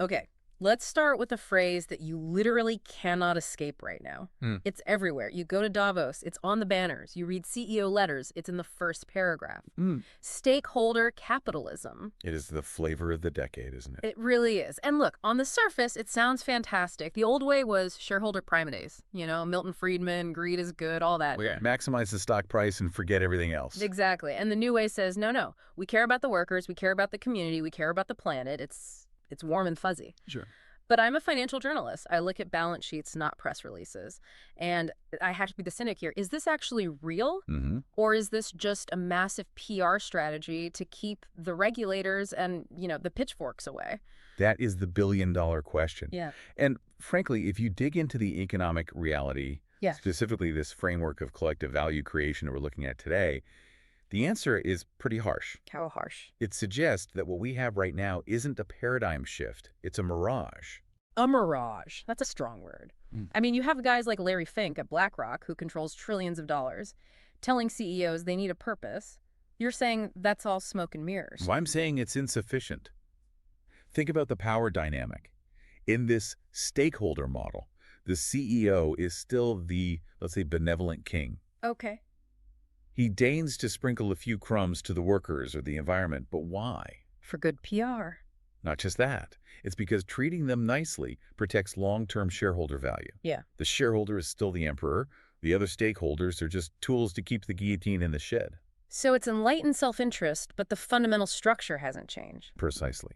Okay, let's start with a phrase that you literally cannot escape right now. Hmm. It's everywhere. You go to Davos, it's on the banners. You read CEO letters, it's in the first paragraph. Stakeholder capitalism. It is the flavor of the decade, isn't it? It really is. And look, on the surface, it sounds fantastic. The old way was shareholder primates. You know, Milton Friedman, greed is good, all that. Well, yeah. Maximize the stock price and forget everything else. Exactly. And the new way says, no, no, we care about the workers, we care about the community, we care about the planet. It's warm and fuzzy. Sure. But I'm a financial journalist. I look at balance sheets, not press releases. And I have to be the cynic here. Is this actually real? Or is this just a massive PR strategy to keep the regulators and, the pitchforks away? That is the billion-dollar question. Yeah. And frankly, if you dig into the economic reality, specifically this framework of collective value creation that we're looking at today, the answer is pretty harsh. How harsh? It suggests that what we have right now isn't a paradigm shift. It's a mirage. A mirage. That's a strong word. I mean, you have guys like Larry Fink at BlackRock, who controls trillions of dollars, telling CEOs they need a purpose. You're saying that's all smoke and mirrors. Well, I'm saying it's insufficient. Think about the power dynamic. In this stakeholder model, the CEO is still the, let's say, benevolent king. Okay. He deigns to sprinkle a few crumbs to the workers or the environment, but why? For good PR. Not just that. It's because treating them nicely protects long-term shareholder value. Yeah. The shareholder is still the emperor. The other stakeholders are just tools to keep the guillotine in the shed. So it's enlightened self-interest, but the fundamental structure hasn't changed. Precisely.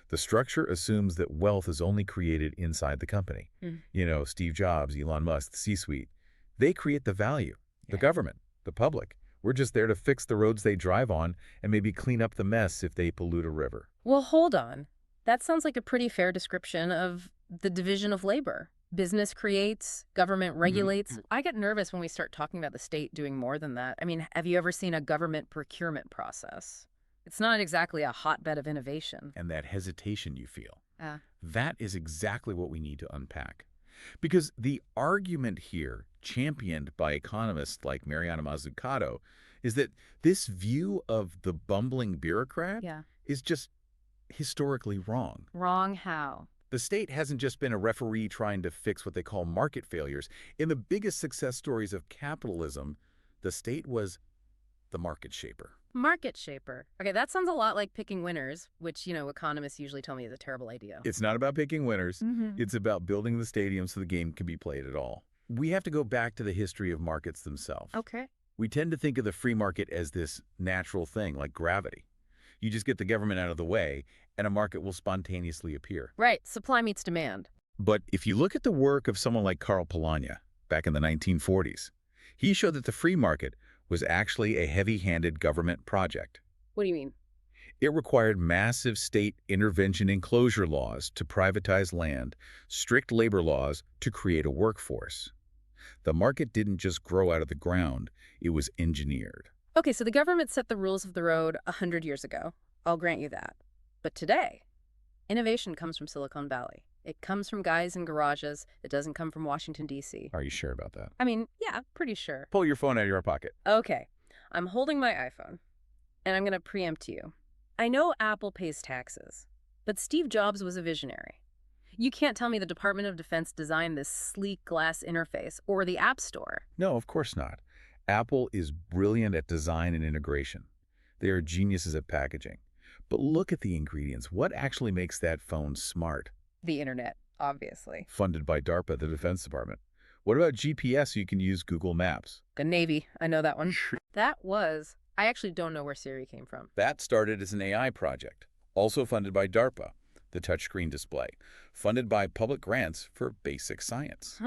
The structure assumes that wealth is only created inside the company. Steve Jobs, Elon Musk, the C-suite. They create the value. The government, the public. We're just there to fix the roads they drive on and maybe clean up the mess if they pollute a river. Well, hold on. That sounds like a pretty fair description of the division of labor. Business creates, government regulates. I get nervous when we start talking about the state doing more than that. I mean, have you ever seen a government procurement process? It's not exactly a hotbed of innovation. And that hesitation you feel, that is exactly what we need to unpack. Because the argument here, championed by economists like Mariana Mazzucato, is that this view of the bumbling bureaucrat is just historically wrong. Wrong how? The state hasn't just been a referee trying to fix what they call market failures. In the biggest success stories of capitalism, the state was the market shaper. Market shaper. Okay, that sounds a lot like picking winners, which, economists usually tell me is a terrible idea. It's not about picking winners. It's about building the stadium so the game can be played at all. We have to go back to the history of markets themselves. Okay. We tend to think of the free market as this natural thing, like gravity. You just get the government out of the way, and a market will spontaneously appear. Right. Supply meets demand. But if you look at the work of someone like Karl Polanyi back in the 1940s, he showed that the free market was actually a heavy-handed government project. What do you mean? It required massive state intervention and closure laws to privatize land, strict labor laws to create a workforce. The market didn't just grow out of the ground, it was engineered. Okay, so the government set the rules of the road 100 years ago. I'll grant you that. But today, innovation comes from Silicon Valley. It comes from guys in garages. It doesn't come from Washington, D.C. Are you sure about that? I mean, yeah, pretty sure. Pull your phone out of your pocket. Okay, I'm holding my iPhone, and I'm going to preempt you. I know Apple pays taxes, but Steve Jobs was a visionary. You can't tell me the Department of Defense designed this sleek glass interface or the App Store. No, of course not. Apple is brilliant at design and integration. They are geniuses at packaging. But look at the ingredients. What actually makes that phone smart? The internet, obviously. Funded by DARPA, the Defense Department. What about GPS so you can use Google Maps? The Navy, I know that one. I actually don't know where Siri came from. That started as an AI project, also funded by DARPA, the touchscreen display, funded by public grants for basic science.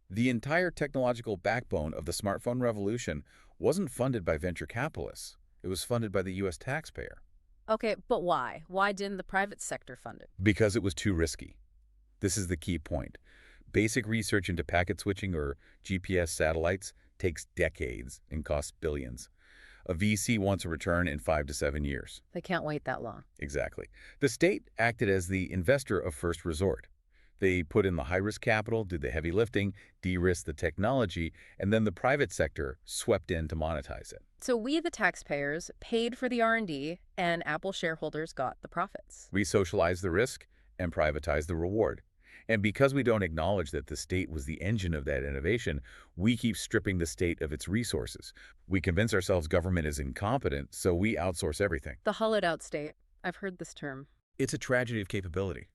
The entire technological backbone of the smartphone revolution wasn't funded by venture capitalists. It was funded by the U.S. taxpayer. Okay, but why? Why didn't the private sector fund it? Because it was too risky. This is the key point. Basic research into packet switching or GPS satellites takes decades and costs billions. A VC wants a return in 5 to 7 years. They can't wait that long. Exactly. The state acted as the investor of first resort. They put in the high-risk capital, did the heavy lifting, de-risked the technology, and then the private sector swept in to monetize it. So we, the taxpayers, paid for the R&D, and Apple shareholders got the profits. We socialized the risk, and privatize the reward. And because we don't acknowledge that the state was the engine of that innovation, we keep stripping the state of its resources. We convince ourselves government is incompetent, so we outsource everything. The hollowed-out state. I've heard this term. It's a tragedy of capability.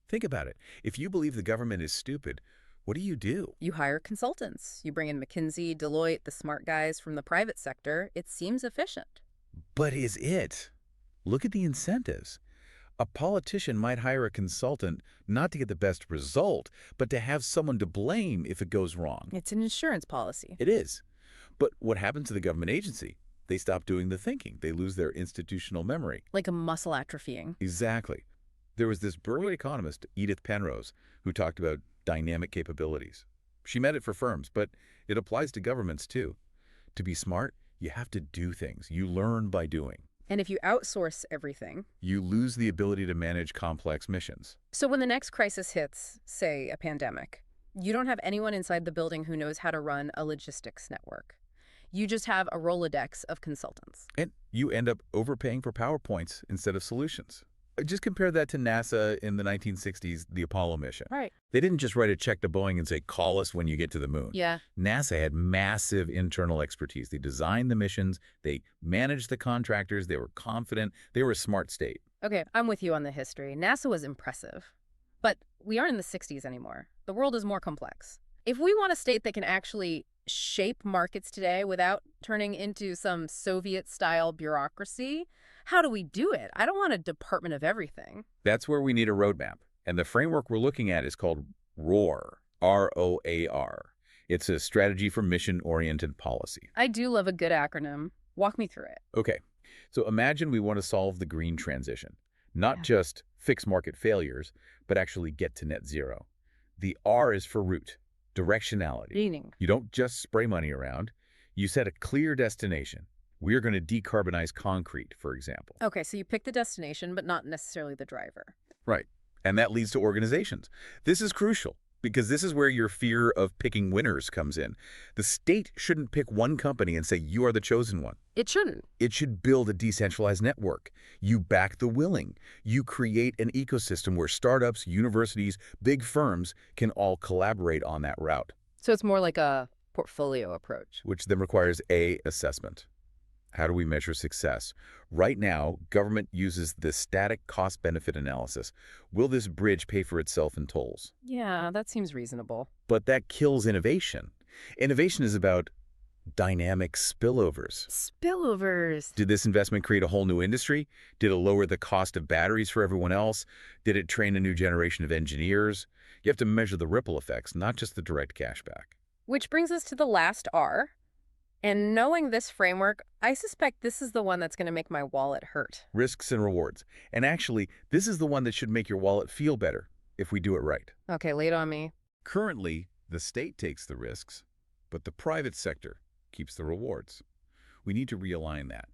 Think about it. If you believe the government is stupid, what do? You hire consultants. You bring in McKinsey, Deloitte, the smart guys from the private sector. It seems efficient. But is it? Look at the incentives. A politician might hire a consultant not to get the best result, but to have someone to blame if it goes wrong. It's an insurance policy. It is. But what happens to the government agency? They stop doing the thinking. They lose their institutional memory. Like a muscle atrophying. Exactly. There was this brilliant economist, Edith Penrose, who talked about dynamic capabilities. She meant it for firms, but it applies to governments too. To be smart, you have to do things. You learn by doing. And if you outsource everything, You lose the ability to manage complex missions. so when the next crisis hits, say a pandemic, you don't have anyone inside the building who knows how to run a logistics network. You just have a Rolodex of consultants. And you end up overpaying for PowerPoints instead of solutions. Just compare that to NASA in the 1960s, the Apollo mission. Right. They didn't just write a check to Boeing and say, call us when you get to the moon. Yeah. NASA had massive internal expertise. They designed the missions. They managed the contractors. They were confident. They were a smart state. Okay, I'm with you on the history. NASA was impressive. But we aren't in the 60s anymore. The world is more complex. If we want a state that can actually shape markets today without turning into some Soviet-style bureaucracy, how do we do it? I don't want a department of everything. That's where we need a roadmap. And the framework we're looking at is called ROAR, R-O-A-R. It's a strategy for mission-oriented policy. I do love a good acronym. Walk me through it. Okay, so imagine we want to solve the green transition, not Yeah. just fix market failures, but actually get to net zero. The R is for route, directionality. Meaning. You don't just spray money around. You set a clear destination. We're going to decarbonize concrete, for example. Okay, so you pick the destination, but not necessarily the driver. Right. And that leads to organizations. This is crucial because this is where your fear of picking winners comes in. The state shouldn't pick one company and say, you are the chosen one. It shouldn't. It should build a decentralized network. You back the willing. You create an ecosystem where startups, universities, big firms can all collaborate on that route. So it's more like a portfolio approach. Which then requires A, assessment. How do we measure success? Right now, government uses the static cost-benefit analysis. Will this bridge pay for itself in tolls? Yeah, that seems reasonable. But that kills innovation. Innovation is about dynamic spillovers. Spillovers. Did this investment create a whole new industry? Did it lower the cost of batteries for everyone else? Did it train a new generation of engineers? You have to measure the ripple effects, not just the direct cash back. Which brings us to the last R. And knowing this framework, I suspect this is the one that's going to make my wallet hurt. Risks and rewards. And actually, this is the one that should make your wallet feel better if we do it right. Okay, lay it on me. Currently, the state takes the risks, but the private sector keeps the rewards. We need to realign that.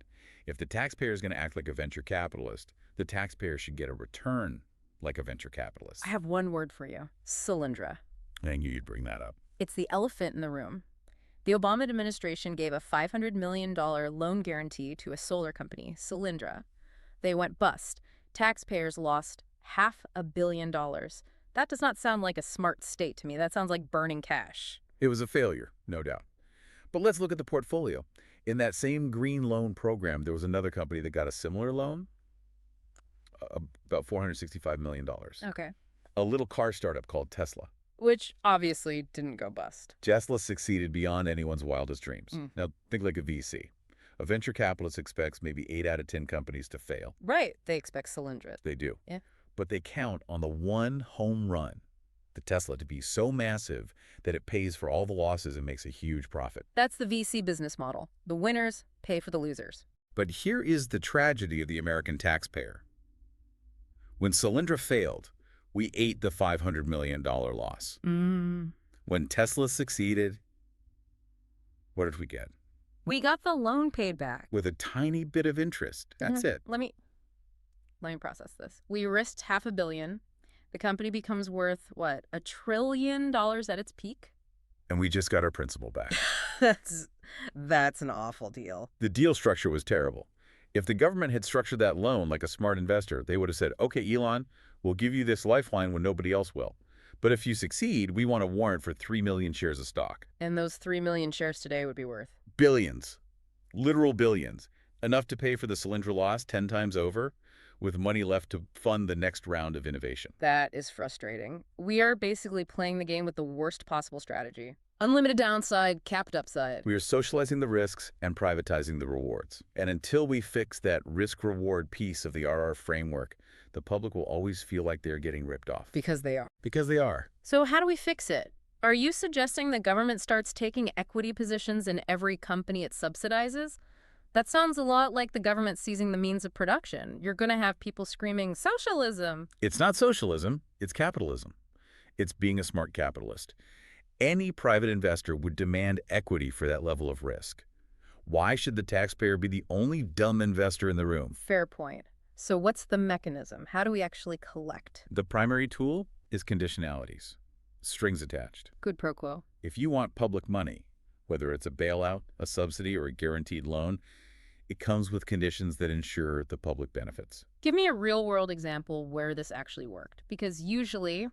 If the taxpayer is going to act like a venture capitalist, the taxpayer should get a return like a venture capitalist. I have one word for you. Solyndra. I knew you'd bring that up. It's the elephant in the room. The Obama administration gave a $500 million loan guarantee to a solar company, Solyndra. They went bust. Taxpayers lost $500 million. That does not sound like a smart state to me. That sounds like burning cash. It was a failure, no doubt. But let's look at the portfolio. In that same green loan program, there was another company that got a similar loan, about $465 million. Okay. A little car startup called Tesla. Which obviously didn't go bust. Tesla succeeded beyond anyone's wildest dreams. Now, think like a VC. A venture capitalist expects maybe 8 out of 10 companies to fail. Right. They expect Solyndra. They do. Yeah. But they count on the one home run, the Tesla, to be so massive that it pays for all the losses and makes a huge profit. That's the VC business model. The winners pay for the losers. But here is the tragedy of the American taxpayer. When Solyndra failed, we ate the $500 million loss. When Tesla succeeded, what did we get? We got the loan paid back. With a tiny bit of interest. That's it. Let me process this. We risked $500 million. The company becomes worth, what, $1 trillion at its peak? And we just got our principal back. That's an awful deal. The deal structure was terrible. If the government had structured that loan like a smart investor, they would have said, okay, Elon, we'll give you this lifeline when nobody else will. But if you succeed, we want a warrant for 3 million shares of stock. And those 3 million shares today would be worth? Billions. Literal billions. Enough to pay for the Solyndra loss 10 times over, with money left to fund the next round of innovation. That is frustrating. We are basically playing the game with the worst possible strategy. Unlimited downside, capped upside. We are socializing the risks and privatizing the rewards. And until we fix that risk-reward piece of the RR framework, the public will always feel like they're getting ripped off. Because they are. Because they are. So how do we fix it? Are you suggesting the government starts taking equity positions in every company it subsidizes? That sounds a lot like the government seizing the means of production. You're going to have people screaming, socialism. It's not socialism, it's capitalism. It's being a smart capitalist. Any private investor would demand equity for that level of risk. Why should the taxpayer be the only dumb investor in the room? Fair point. So what's the mechanism? How do we actually collect? The primary tool is conditionalities, strings attached. Quid pro quo. If you want public money, whether it's a bailout, a subsidy, or a guaranteed loan, it comes with conditions that ensure the public benefits. Give me a real-world example where this actually worked. Because usually,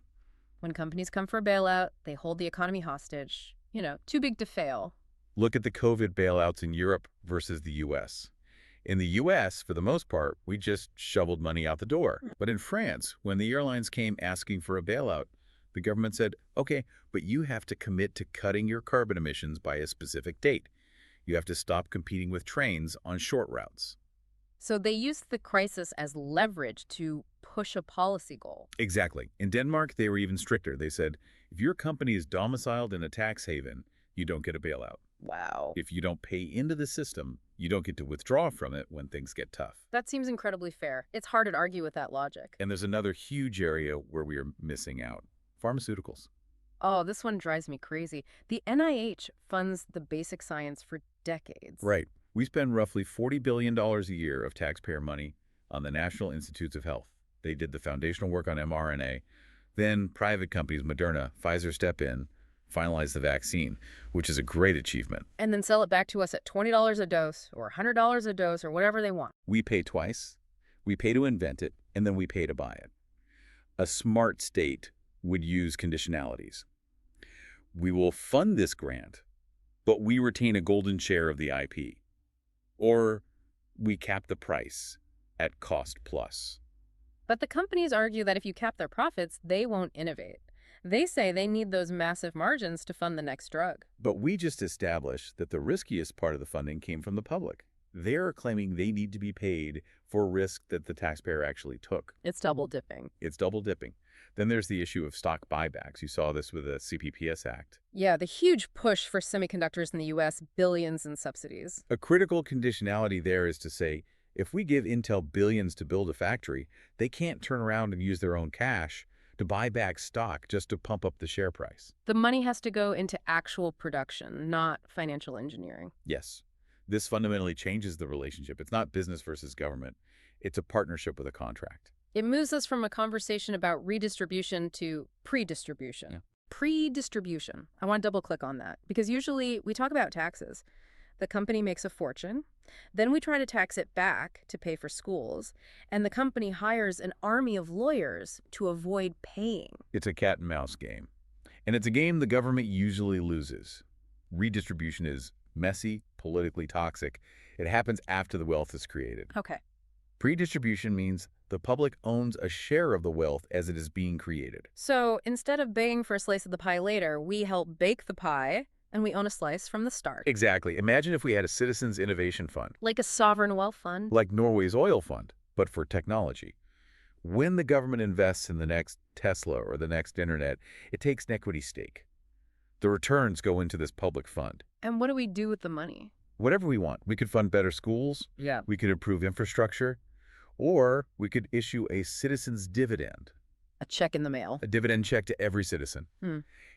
when companies come for a bailout, they hold the economy hostage. You know, too big to fail. Look at the COVID bailouts in Europe versus the U.S. In the U.S., for the most part, we just shoveled money out the door. But in France, when the airlines came asking for a bailout, the government said, okay, but you have to commit to cutting your carbon emissions by a specific date. You have to stop competing with trains on short routes. So they used the crisis as leverage to push a policy goal. Exactly. In Denmark, they were even stricter. They said, if your company is domiciled in a tax haven, you don't get a bailout. Wow. If you don't pay into the system, you don't get to withdraw from it when things get tough. That seems incredibly fair. It's hard to argue with that logic. And there's another huge area where we are missing out. Pharmaceuticals. Oh, this one drives me crazy. The NIH funds the basic science for decades. Right. We spend roughly $40 billion a year of taxpayer money on the National Institutes of Health. They did the foundational work on mRNA. Then private companies, Moderna, Pfizer step in, finalize the vaccine, which is a great achievement. And then sell it back to us at $20 a dose or $100 a dose or whatever they want. We pay twice. We pay to invent it, and then we pay to buy it. A smart state would use conditionalities. We will fund this grant, but we retain a golden share of the IP. Or we cap the price at cost plus. But the companies argue that if you cap their profits, they won't innovate. They say they need those massive margins to fund the next drug. But we just established that the riskiest part of the funding came from the public. They're claiming they need to be paid for risk that the taxpayer actually took. It's double dipping. It's double dipping. Then there's the issue of stock buybacks. You saw this with the CPPS Act. Yeah, the huge push for semiconductors in the U.S., billions in subsidies. A critical conditionality there is to say, if we give Intel billions to build a factory, they can't turn around and use their own cash to buy back stock just to pump up the share price. The money has to go into actual production, not financial engineering. Yes. This fundamentally changes the relationship. It's not business versus government. It's a partnership with a contract. It moves us from a conversation about redistribution to pre-distribution. Yeah. Pre-distribution. I want to double click on that because usually we talk about taxes. The company makes a fortune. Then we try to tax it back to pay for schools. And the company hires an army of lawyers to avoid paying. It's a cat and mouse game. And it's a game the government usually loses. Redistribution is messy, politically toxic. It happens after the wealth is created. Okay. Pre-distribution means the public owns a share of the wealth as it is being created. So instead of begging for a slice of the pie later, we help bake the pie and we own a slice from the start. Exactly. Imagine if we had a citizens' innovation fund. Like a sovereign wealth fund. Like Norway's oil fund, but for technology. When the government invests in the next Tesla or the next internet, it takes an equity stake. The returns go into this public fund. And what do we do with the money? Whatever we want. We could fund better schools. Yeah. We could improve infrastructure. Or we could issue a citizen's dividend. A check in the mail. A dividend check to every citizen.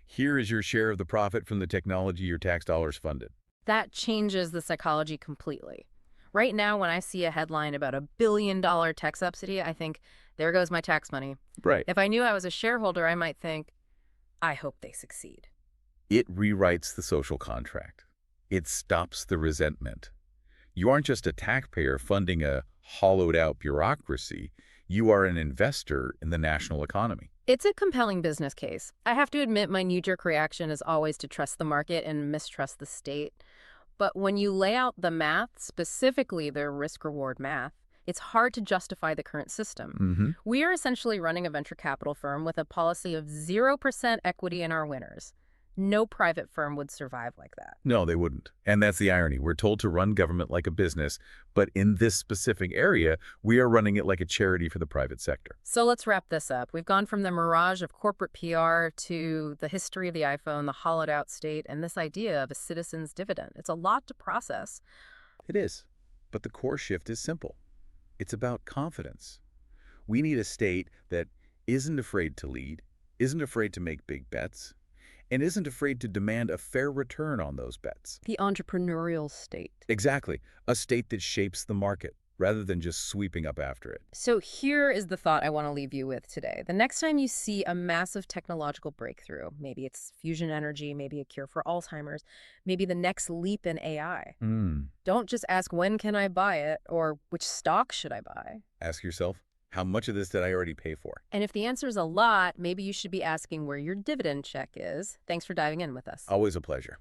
Here is your share of the profit from the technology your tax dollars funded. That changes the psychology completely. Right now, when I see a headline about $1 billion tech subsidy, I think, there goes my tax money. Right. If I knew I was a shareholder, I might think, I hope they succeed. It rewrites the social contract. It stops the resentment. You aren't just a taxpayer funding a hollowed-out bureaucracy. You are an investor in the national economy. It's a compelling business case. I have to admit my knee-jerk reaction is always to trust the market and mistrust the state. But when you lay out the math, specifically the risk-reward math, it's hard to justify the current system. We are essentially running a venture capital firm with a policy of 0% equity in our winners. No private firm would survive like that. No, they wouldn't. And that's the irony. We're told to run government like a business, but in this specific area, we are running it like a charity for the private sector. So let's wrap this up. We've gone from the mirage of corporate PR to the history of the iPhone, the hollowed out state, and this idea of a citizen's dividend. It's a lot to process. It is. But the core shift is simple. It's about confidence. We need a state that isn't afraid to lead, isn't afraid to make big bets, and isn't afraid to demand a fair return on those bets. The entrepreneurial state. Exactly. A state that shapes the market rather than just sweeping up after it. So here is the thought I want to leave you with today. The next time you see a massive technological breakthrough, maybe it's fusion energy, maybe a cure for Alzheimer's, maybe the next leap in AI, don't just ask, when can I buy it, or which stock should I buy? Ask yourself, how much of this did I already pay for? And if the answer is a lot, maybe you should be asking where your dividend check is. Thanks for diving in with us. Always a pleasure.